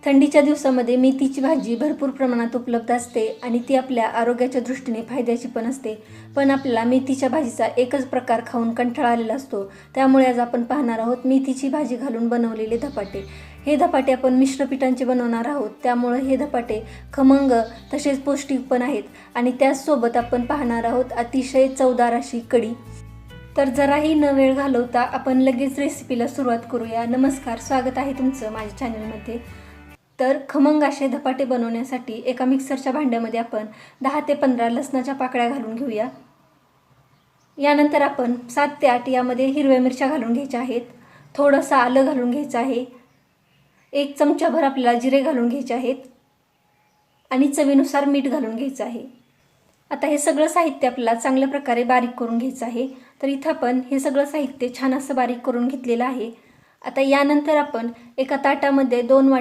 थंडीच्या दिवसामध्ये मेथीची भाजी भरपूर प्रमाणात उपलब्ध असते आणि ती आपल्या आरोग्याच्या दृष्टीने फायद्याची पण असते. पण आपल्याला मेथीच्या भाजीचा एकच प्रकार खाऊन कंटाळा आलेला असतो. त्यामुळे आज आपण पाहणार आहोत मेथीची भाजी घालून बनवलेले धपाटे. हे धपाटे आपण मिश्र पिठांचे बनवणार आहोत. त्यामुळे हे धपाटे खमंग तसेच पौष्टिक पण आहेत आणि त्याचसोबत आपण पाहणार आहोत अतिशय चवदार अशी कढी. तर जराही न वेळ घालवता आपण लगेच रेसिपीला सुरुवात करूया. नमस्कार, स्वागत आहे तुमचं माझ्या चॅनलमध्ये. तर खमंग असे धपाटे बनवण्यासाठी एका मिक्सरच्या भांड्यामध्ये आपण 10 ते 15 लसणाच्या पाकळ्या घालून घेऊया. यानंतर आपण 7 ते 8 यामध्ये हिरव्या मिरच्या घालून घ्यायच्या आहेत. थोडंसं आलं घालून घ्यायचं आहे. 1 चमचाभर आपल्याला जिरे घालून घ्यायचे आहेत आणि चवीनुसार मीठ घालून घ्यायचं आहे. आता हे सगळं साहित्य आपल्याला चांगल्या प्रकारे बारीक करून घ्यायचं आहे. तर इथं आपण हे सगळं साहित्य छान असं बारीक करून घेतलेलं आहे. आता यानंतर आपण एका ताटामध्ये 2